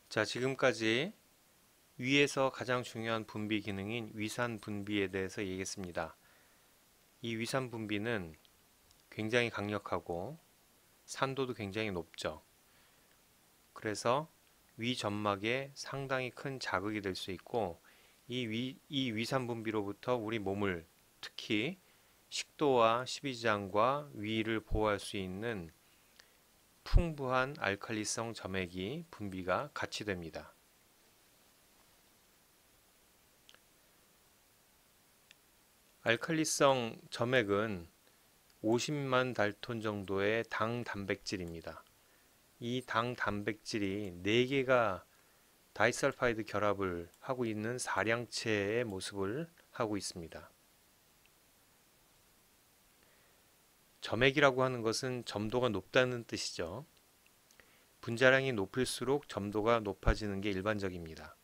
자, 지금까지 위에서 가장 중요한 분비 기능인 위산 분비에 대해서 얘기했습니다. 이 위산 분비는 굉장히 강력하고 산도도 굉장히 높죠. 그래서 위 점막에 상당히 큰 자극이 될 수 있고 이 위산 분비로부터 우리 몸을 특히 식도와 십이지장과 위를 보호할 수 있는 풍부한 알칼리성 점액이 분비가 같이 됩니다. 알칼리성 점액은 50만 달톤 정도의 당 단백질입니다. 이 당 단백질이 4개가 다이설파이드 결합을 하고 있는 사량체의 모습을 하고 있습니다. 점액이라고 하는 것은 점도가 높다는 뜻이죠. 분자량이 높을수록 점도가 높아지는 게 일반적입니다.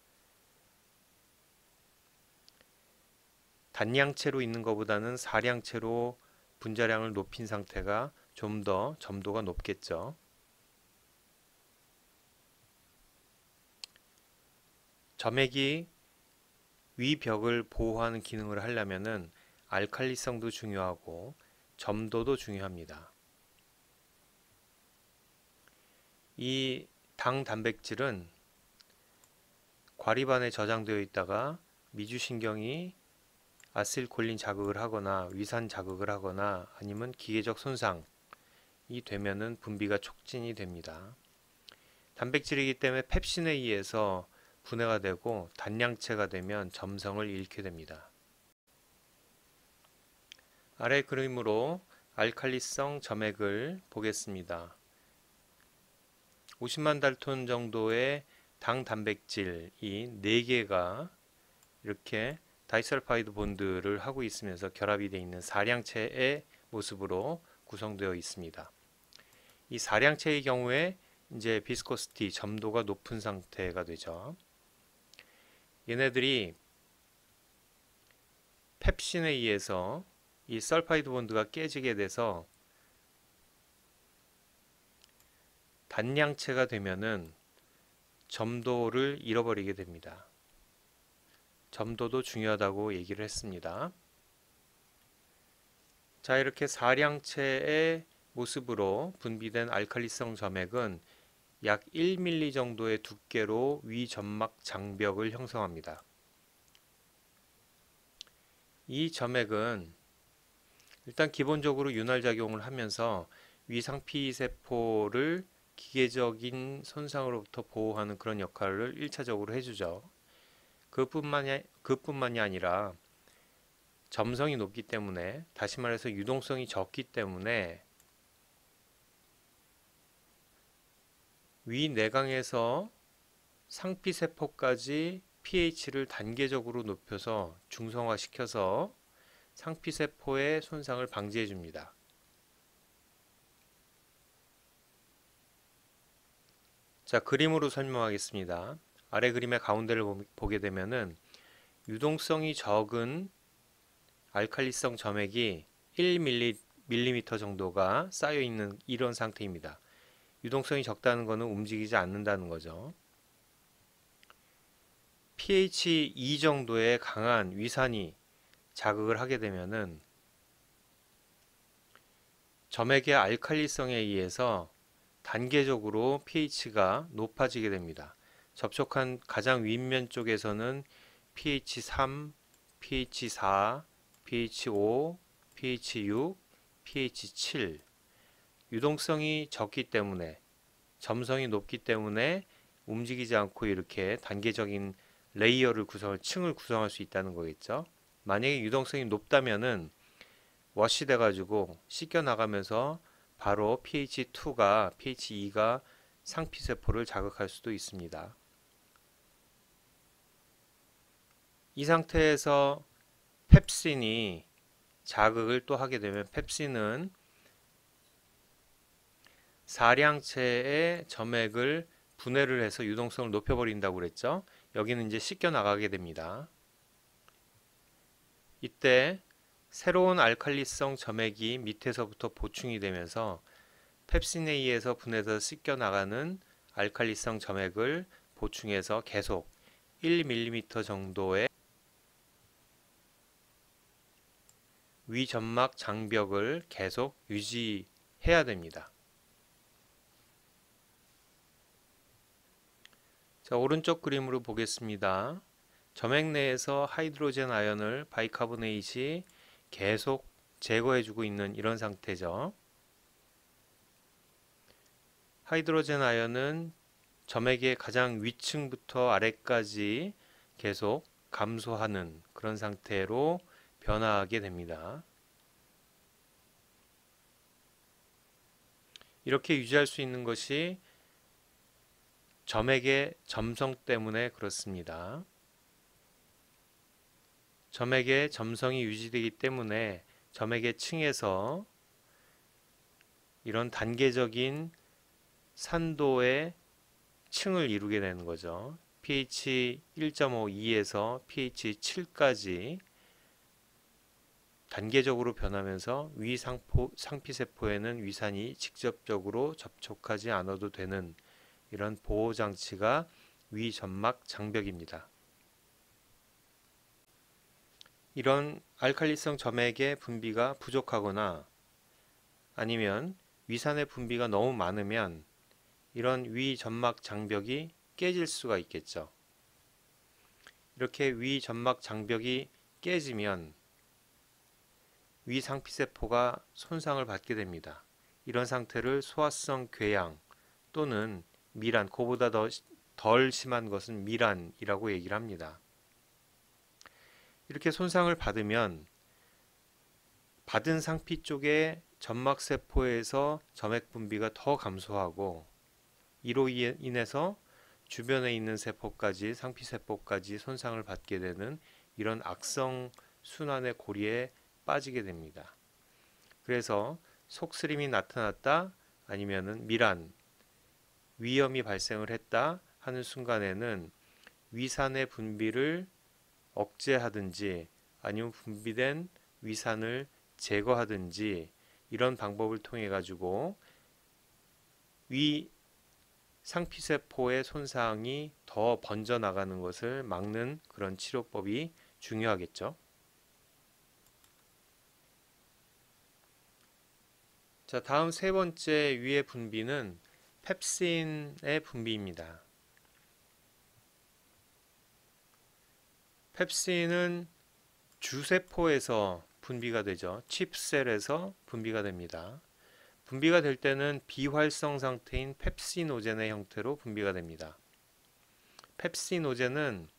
단량체로 있는 것보다는 사량체로 분자량을 높인 상태가 좀 더 점도가 높겠죠. 점액이 위벽을 보호하는 기능을 하려면은 알칼리성도 중요하고 점도도 중요합니다. 이 당 단백질은 과립안에 저장되어 있다가 미주신경이 아세틸콜린 자극을 하거나 위산 자극을 하거나 아니면 기계적 손상이 되면은 분비가 촉진이 됩니다. 단백질이기 때문에 펩신에 의해서 분해가 되고 단량체가 되면 점성을 잃게 됩니다. 아래 그림으로 알칼리성 점액을 보겠습니다. 50만 달톤 정도의 당 단백질이 4개가 이렇게 다이설파이드 본드를 하고 있으면서 결합이 되어 있는 사량체의 모습으로 구성되어 있습니다. 이 사량체의 경우에 이제 비스코시티, 점도가 높은 상태가 되죠. 얘네들이 펩신에 의해서 이 설파이드 본드가 깨지게 돼서 단량체가 되면은 점도를 잃어버리게 됩니다. 점도도 중요하다고 얘기를 했습니다. 자, 이렇게 사량체의 모습으로 분비된 알칼리성 점액은 약 1mm 정도의 두께로 위 점막 장벽을 형성합니다. 이 점액은 일단 기본적으로 윤활작용을 하면서 위상피세포를 기계적인 손상으로부터 보호하는 그런 역할을 1차적으로 해주죠. 그뿐만이 아니라 점성이 높기 때문에, 다시 말해서 유동성이 적기 때문에 위 내강에서 상피세포까지 pH를 단계적으로 높여서 중성화시켜서 상피세포의 손상을 방지해 줍니다. 자, 그림으로 설명하겠습니다. 아래 그림의 가운데를 보게 되면은 유동성이 적은 알칼리성 점액이 1mm 정도가 쌓여 있는 이런 상태입니다. 유동성이 적다는 것은 움직이지 않는다는 거죠. pH 2 정도의 강한 위산이 자극을 하게 되면은 점액의 알칼리성에 의해서 단계적으로 pH가 높아지게 됩니다. 접촉한 가장 윗면 쪽에서는 pH 3, pH 4, pH 5, pH 6, pH 7 유동성이 적기 때문에, 점성이 높기 때문에 움직이지 않고 이렇게 단계적인 레이어를 층을 구성할 수 있다는 거겠죠. 만약에 유동성이 높다면은 워시 돼 가지고 씻겨 나가면서 바로 pH2가 pH 2가 상피세포를 자극할 수도 있습니다. 이 상태에서 펩신이 자극을 또 하게 되면 펩신은 사량체의 점액을 분해를 해서 유동성을 높여버린다고 그랬죠. 여기는 이제 씻겨 나가게 됩니다. 이때 새로운 알칼리성 점액이 밑에서부터 보충이 되면서 펩신에 의해서 분해서 씻겨 나가는 알칼리성 점액을 보충해서 계속 1mm 정도의 위점막 장벽을 계속 유지해야 됩니다. 자, 오른쪽 그림으로 보겠습니다. 점액 내에서 하이드로젠 아연을 바이카보네이트이 계속 제거해주고 있는 이런 상태죠. 하이드로젠 아연은 점액의 가장 위층부터 아래까지 계속 감소하는 그런 상태로 변화하게 됩니다. 이렇게 유지할 수 있는 것이 점액의 점성 때문에 그렇습니다. 점액의 점성이 유지되기 때문에 점액의 층에서 이런 단계적인 산도의 층을 이루게 되는 거죠. pH 1.52에서 pH 7까지 단계적으로 변하면서 위 상피세포에는 위산이 직접적으로 접촉하지 않아도 되는 이런 보호장치가 위점막 장벽입니다. 이런 알칼리성 점액의 분비가 부족하거나 아니면 위산의 분비가 너무 많으면 이런 위점막 장벽이 깨질 수가 있겠죠. 이렇게 위점막 장벽이 깨지면 위상피세포가 손상을 받게 됩니다. 이런 상태를 소화성 궤양 또는 미란, 그보다 덜 심한 것은 미란이라고 얘기를 합니다. 이렇게 손상을 받으면 받은 상피 쪽의 점막세포에서 점액 분비가 더 감소하고 이로 인해서 주변에 있는 세포까지 상피세포까지 손상을 받게 되는 이런 악성 순환의 고리에 빠지게 됩니다. 그래서 속쓰림이 나타났다 아니면은 미란, 위염이 발생을 했다 하는 순간에는 위산의 분비를 억제하든지 아니면 분비된 위산을 제거하든지 이런 방법을 통해 가지고 위 상피세포의 손상이 더 번져나가는 것을 막는 그런 치료법이 중요하겠죠. 자, 다음 세 번째 위의 분비는 펩신의 분비입니다. 펩신은 주세포에서 분비가 되죠. 칩셀에서 분비가 됩니다. 분비가 될 때는 비활성 상태인 펩시노젠의 형태로 분비가 됩니다. 펩시노젠은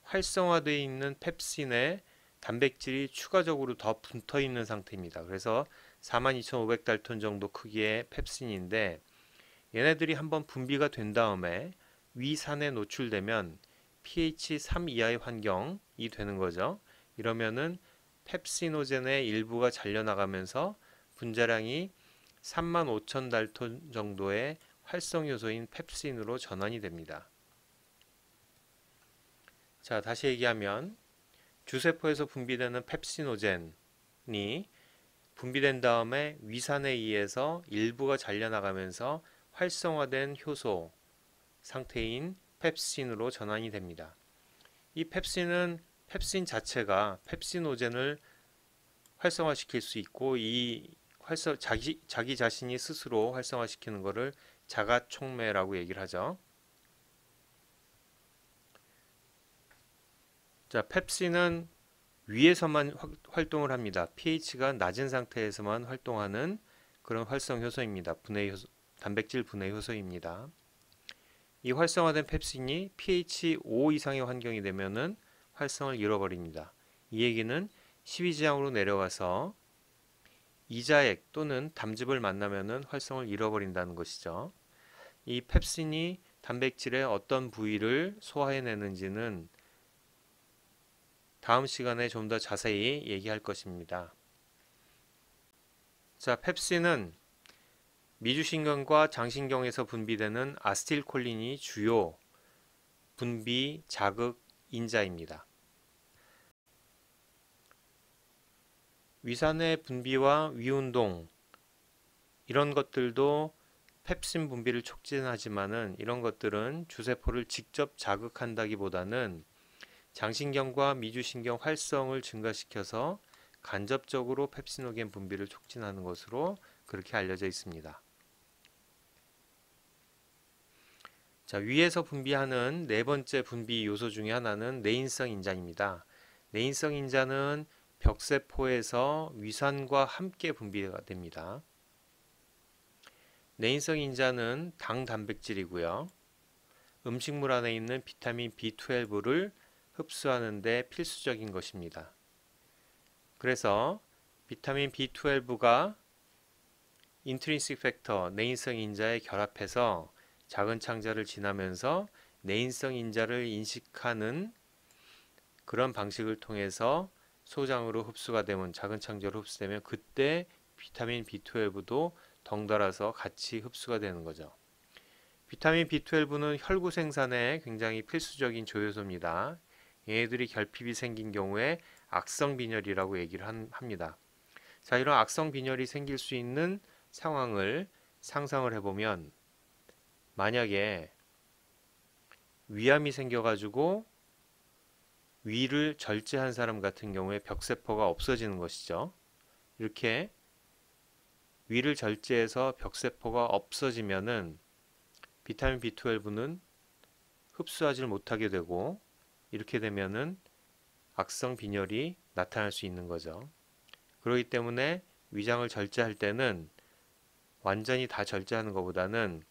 활성화되어 있는 펩신에 단백질이 추가적으로 더 붙어 있는 상태입니다. 그래서 42,500달톤 정도 크기의 펩신인데 얘네들이 한번 분비가 된 다음에 위산에 노출되면 pH 3 이하의 환경이 되는 거죠. 이러면은 펩시노젠의 일부가 잘려나가면서 분자량이 35,000달톤 정도의 활성요소인 펩신으로 전환이 됩니다. 자, 다시 얘기하면 주세포에서 분비되는 펩시노젠이 분비된 다음에 위산에 의해서 일부가 잘려나가면서 활성화된 효소 상태인 펩신으로 전환이 됩니다. 이 펩신은 펩신 자체가 펩시노젠을 활성화시킬 수 있고 이 자기 자신이 스스로 활성화시키는 것을 자가촉매라고 얘기를 하죠. 자, 펩신은 위에서만 활동을 합니다. pH가 낮은 상태에서만 활동하는 그런 활성 효소입니다. 단백질 분해 효소입니다. 이 활성화된 펩신이 pH 5 이상의 환경이 되면은 활성을 잃어버립니다. 이 얘기는 12지향으로 내려가서 이자액 또는 담즙을 만나면은 활성을 잃어버린다는 것이죠. 이 펩신이 단백질의 어떤 부위를 소화해내는지는 다음 시간에 좀 더 자세히 얘기할 것입니다. 자, 펩신은 미주신경과 장신경에서 분비되는 아스틸콜린이 주요 분비, 자극, 인자입니다. 위산의 분비와 위운동 이런 것들도 펩신 분비를 촉진하지만은 이런 것들은 주세포를 직접 자극한다기보다는 장신경과 미주신경 활성을 증가시켜서 간접적으로 펩시노겐 분비를 촉진하는 것으로 그렇게 알려져 있습니다. 자, 위에서 분비하는 네 번째 분비 요소 중에 하나는 내인성 인자입니다. 내인성 인자는 벽세포에서 위산과 함께 분비가 됩니다. 내인성 인자는 당 단백질이고요. 음식물 안에 있는 비타민 B12를 흡수하는 데 필수적인 것입니다. 그래서 비타민 B12가 인트린식 팩터 내인성 인자에 결합해서 작은 창자를 지나면서 내인성 인자를 인식하는 그런 방식을 통해서 소장으로 흡수가 되면 작은 창자로 흡수되면 그때 비타민 B12도 덩달아서 같이 흡수가 되는 거죠. 비타민 B12는 혈구 생산에 굉장히 필수적인 조효소입니다. 얘네들이 결핍이 생긴 경우에 악성 빈혈이라고 얘기를 합니다. 자, 이런 악성 빈혈이 생길 수 있는 상황을 상상을 해보면 만약에 위암이 생겨가지고 위를 절제한 사람 같은 경우에 벽세포가 없어지는 것이죠. 이렇게 위를 절제해서 벽세포가 없어지면은 비타민 B12는 흡수하지 못하게 되고 이렇게 되면은 악성 빈혈이 나타날 수 있는 거죠. 그렇기 때문에 위장을 절제할 때는 완전히 다 절제하는 것보다는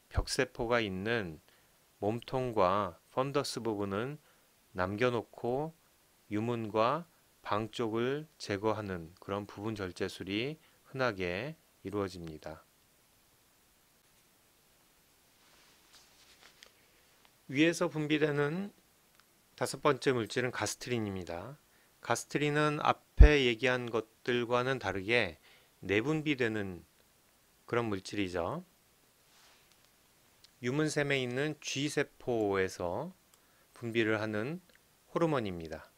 벽세포가 있는 몸통과 펀더스 부분은 남겨놓고 유문과 방 쪽을 제거하는 그런 부분 절제술이 흔하게 이루어집니다. 위에서 분비되는 다섯 번째 물질은 가스트린입니다. 가스트린은 앞에 얘기한 것들과는 다르게 내분비되는 그런 물질이죠. 유문샘에 있는 G세포에서 분비를 하는 호르몬입니다.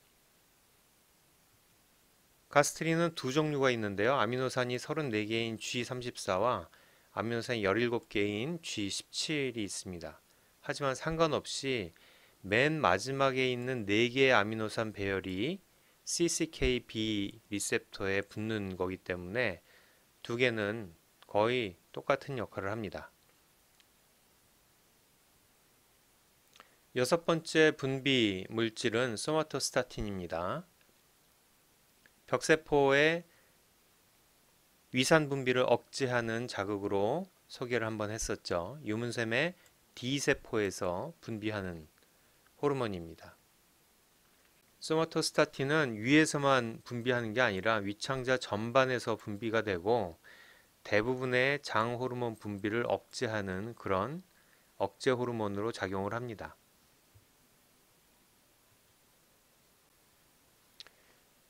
가스트린은 두 종류가 있는데요. 아미노산이 34개인 G34와 아미노산이 17개인 G17이 있습니다. 하지만 상관없이 맨 마지막에 있는 4개의 아미노산 배열이 CCKB 리셉터에 붙는 거기 때문에 두 개는 거의 똑같은 역할을 합니다. 여섯 번째 분비 물질은 소마토스타틴입니다. 벽세포의 위산 분비를 억제하는 자극으로 소개를 한번 했었죠. 유문샘의 D세포에서 분비하는 호르몬입니다. 소마토스타틴은 위에서만 분비하는 게 아니라 위창자 전반에서 분비가 되고 대부분의 장 호르몬 분비를 억제하는 그런 억제 호르몬으로 작용을 합니다.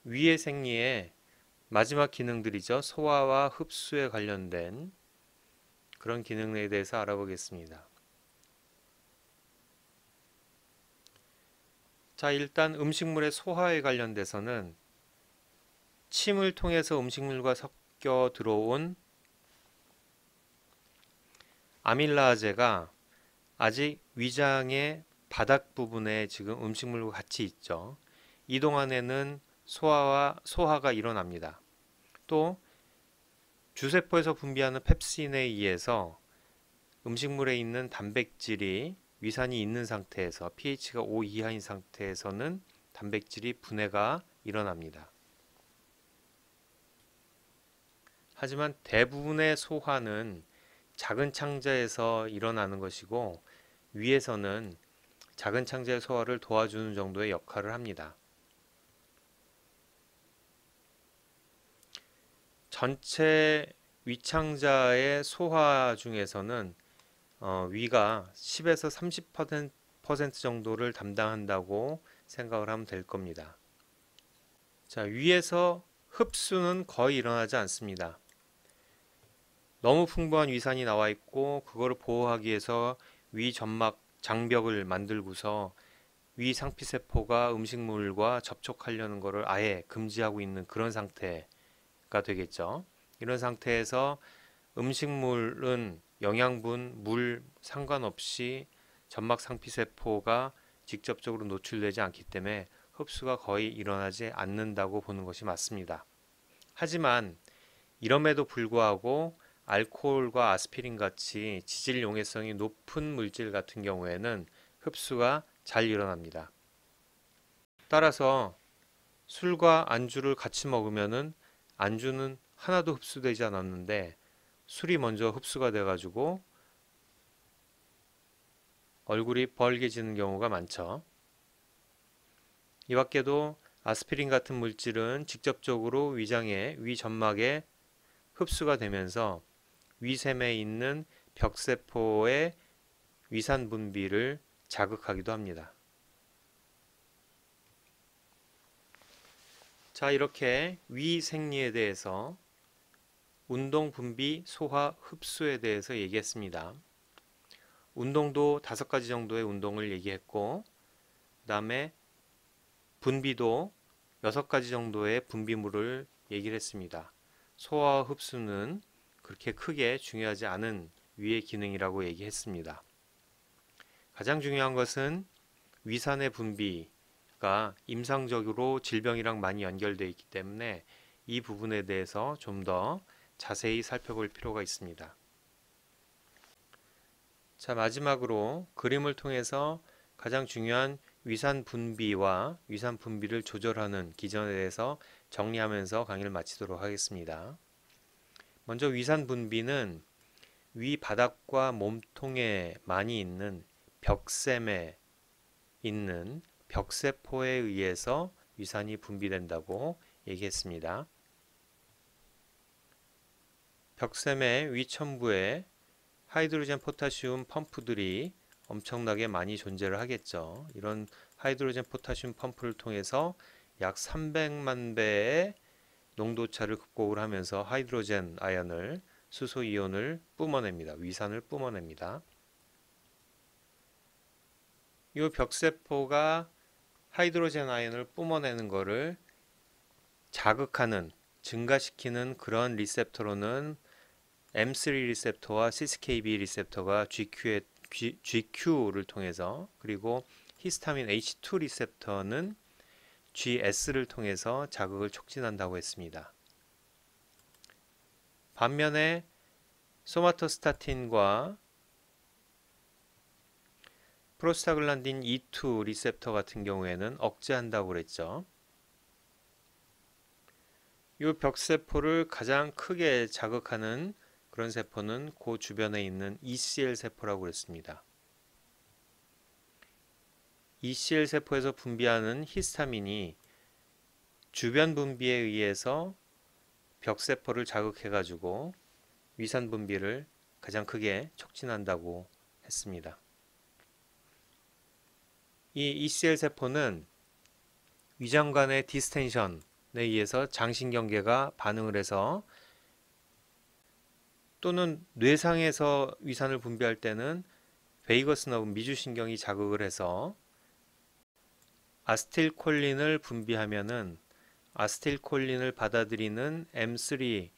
위의 생리의 마지막 기능들이죠. 소화와 흡수에 관련된 그런 기능에 대해서 알아보겠습니다. 자, 일단 음식물의 소화에 관련돼서는 침을 통해서 음식물과 섞여 들어온 아밀라아제가 아직 위장의 바닥 부분에 지금 음식물과 같이 있죠. 이 동안에는 소화가 일어납니다. 또 주세포에서 분비하는 펩신에 의해서 음식물에 있는 단백질이 위산이 있는 상태에서 pH가 5 이하인 상태에서는 단백질이 분해가 일어납니다. 하지만 대부분의 소화는 작은 창자에서 일어나는 것이고 위에서는 작은 창자의 소화를 도와주는 정도의 역할을 합니다. 전체 위창자의 소화 중에서는 위가 10에서 30% 정도를 담당한다고 생각을 하면 될 겁니다. 자, 위에서 흡수는 거의 일어나지 않습니다. 너무 풍부한 위산이 나와 있고 그거를 보호하기 위해서 위 점막 장벽을 만들고서 위 상피세포가 음식물과 접촉하려는 것을 아예 금지하고 있는 그런 상태가 되겠죠. 이런 상태에서 음식물은 영양분, 물 상관없이 점막 상피세포가 직접적으로 노출되지 않기 때문에 흡수가 거의 일어나지 않는다고 보는 것이 맞습니다. 하지만 이럼에도 불구하고 알코올과 아스피린 같이 지질 용해성이 높은 물질 같은 경우에는 흡수가 잘 일어납니다. 따라서 술과 안주를 같이 먹으면은 안주는 하나도 흡수되지 않았는데 술이 먼저 흡수가 돼가지고 얼굴이 벌게지는 경우가 많죠. 이 밖에도 아스피린 같은 물질은 직접적으로 위장에, 위점막에 흡수가 되면서 위샘에 있는 벽세포의 위산 분비를 자극하기도 합니다. 자, 이렇게 위생리에 대해서 운동, 분비, 소화, 흡수에 대해서 얘기했습니다. 운동도 5가지 정도의 운동을 얘기했고, 그 다음에 분비도 6가지 정도의 분비물을 얘기를 했습니다. 소화와 흡수는 그렇게 크게 중요하지 않은 위의 기능이라고 얘기했습니다. 가장 중요한 것은 위산의 분비가 임상적으로 질병이랑 많이 연결되어 있기 때문에 이 부분에 대해서 좀 더 자세히 살펴볼 필요가 있습니다. 자, 마지막으로 그림을 통해서 가장 중요한 위산 분비와 위산 분비를 조절하는 기전에 대해서 정리하면서 강의를 마치도록 하겠습니다. 먼저 위산 분비는 위 바닥과 몸통에 많이 있는 벽샘에 있는 벽세포에 의해서 위산이 분비된다고 얘기했습니다. 벽샘의 위천부에 하이드로젠 포타슘 펌프들이 엄청나게 많이 존재를 하겠죠. 이런 하이드로젠 포타슘 펌프를 통해서 약 300만 배의 농도차를 극복을 하면서 하이드로젠 아연을, 수소 이온을 뿜어냅니다. 위산을 뿜어냅니다. 이 벽세포가 하이드로젠 아연을 뿜어내는 것을 자극하는, 증가시키는 그런 리셉터로는 M3 리셉터와 CCKB 리셉터가 GQ를 통해서, 그리고 히스타민 H2 리셉터는 GS를 통해서 자극을 촉진한다고 했습니다. 반면에 소마토스타틴과 프로스타글란딘 E2 리셉터 같은 경우에는 억제한다고 그랬죠. 이 벽세포를 가장 크게 자극하는 그런 세포는 그 주변에 있는 ECL 세포라고 그랬습니다. ECL 세포에서 분비하는 히스타민이 주변 분비에 의해서 벽세포를 자극해가지고 위산 분비를 가장 크게 촉진한다고 했습니다. 이 ECL 세포는 위장관의 디스텐션에 의해서 장신경계가 반응을 해서, 또는 뇌상에서 위산을 분비할 때는 베이거스 너브 미주신경이 자극을 해서 아스틸콜린을 분비하면은 아스틸콜린을 받아들이는 M3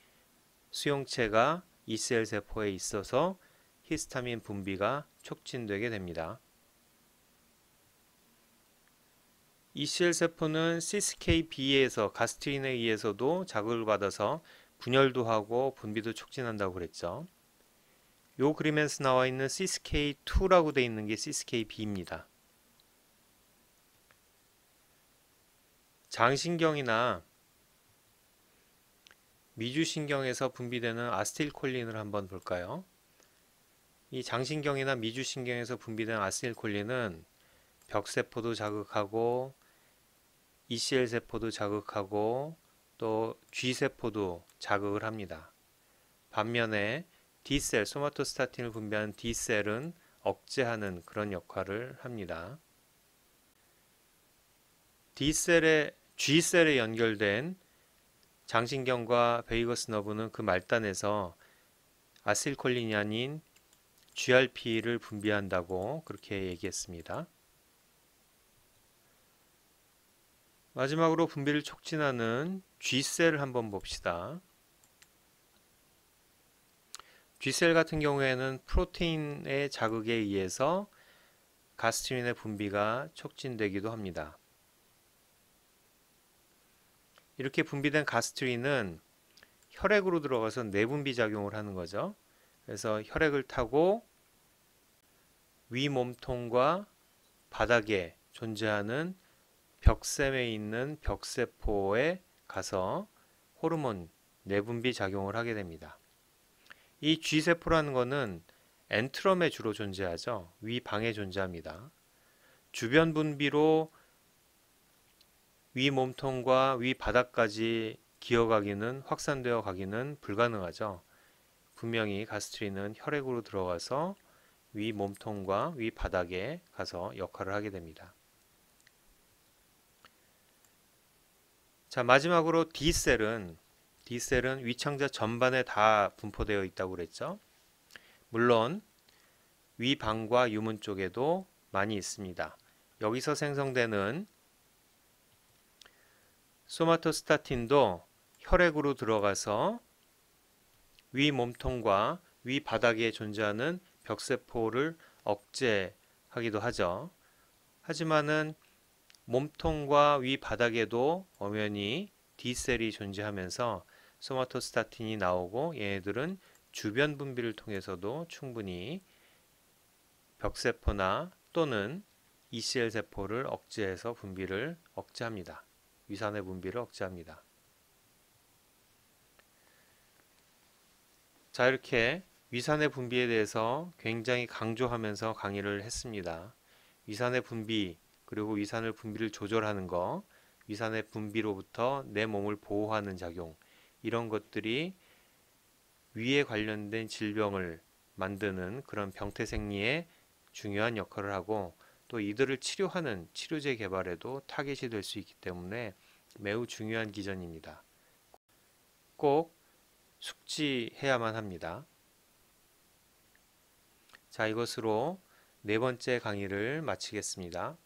수용체가 ECL 세포에 있어서 히스타민 분비가 촉진되게 됩니다. ECL 세포는 CCKB에서 가스트린에 의해서도 자극을 받아서 분열도 하고 분비도 촉진한다고 그랬죠. 요 그림에서 나와 있는 CCK2라고 되어 있는 게 CCKB입니다. 장신경이나 미주신경에서 분비되는 아스틸콜린을 한번 볼까요? 이 장신경이나 미주신경에서 분비되는 아스틸콜린은 벽세포도 자극하고 ECL 세포도 자극하고 또 G세포도 자극을 합니다. 반면에 D셀, 소마토스타틴을 분비하는 D셀은 억제하는 그런 역할을 합니다. D셀에 G셀에 연결된 장신경과 베이거스 너브는 그 말단에서 아실콜린이 아닌 GRP를 분비한다고 그렇게 얘기했습니다. 마지막으로 분비를 촉진하는 G셀을 한번 봅시다. G셀 같은 경우에는 프로테인의 자극에 의해서 가스트린의 분비가 촉진되기도 합니다. 이렇게 분비된 가스트린은 혈액으로 들어가서 내분비 작용을 하는 거죠. 그래서 혈액을 타고 위 몸통과 바닥에 존재하는 벽샘에 있는 벽세포에 가서 호르몬 내분비 작용을 하게 됩니다. 이 G세포라는 것은 엔트럼에 주로 존재하죠. 위 방에 존재합니다. 주변 분비로 위 몸통과 위 바닥까지 기어가기는 확산되어 가기는 불가능하죠. 분명히 가스트린은 혈액으로 들어가서 위 몸통과 위 바닥에 가서 역할을 하게 됩니다. 자, 마지막으로 D셀은 위창자 전반에 다 분포되어 있다고 그랬죠. 물론 위방과 유문 쪽에도 많이 있습니다. 여기서 생성되는 소마토스타틴도 혈액으로 들어가서 위 몸통과 위 바닥에 존재하는 벽세포를 억제하기도 하죠. 하지만은 몸통과 위 바닥에도 엄연히 D셀이 존재하면서 소마토스타틴이 나오고 얘네들은 주변 분비를 통해서도 충분히 벽세포나 또는 ECL 세포를 억제해서 분비를 억제합니다. 위산의 분비를 억제합니다. 자, 이렇게 위산의 분비에 대해서 굉장히 강조하면서 강의를 했습니다. 위산의 분비, 그리고 위산을 분비를 조절하는 거, 위산의 분비로부터 내 몸을 보호하는 작용, 이런 것들이 위에 관련된 질병을 만드는 그런 병태생리에 중요한 역할을 하고 또 이들을 치료하는 치료제 개발에도 타겟이 될 수 있기 때문에 매우 중요한 기전입니다. 꼭 숙지해야만 합니다. 자, 이것으로 네 번째 강의를 마치겠습니다.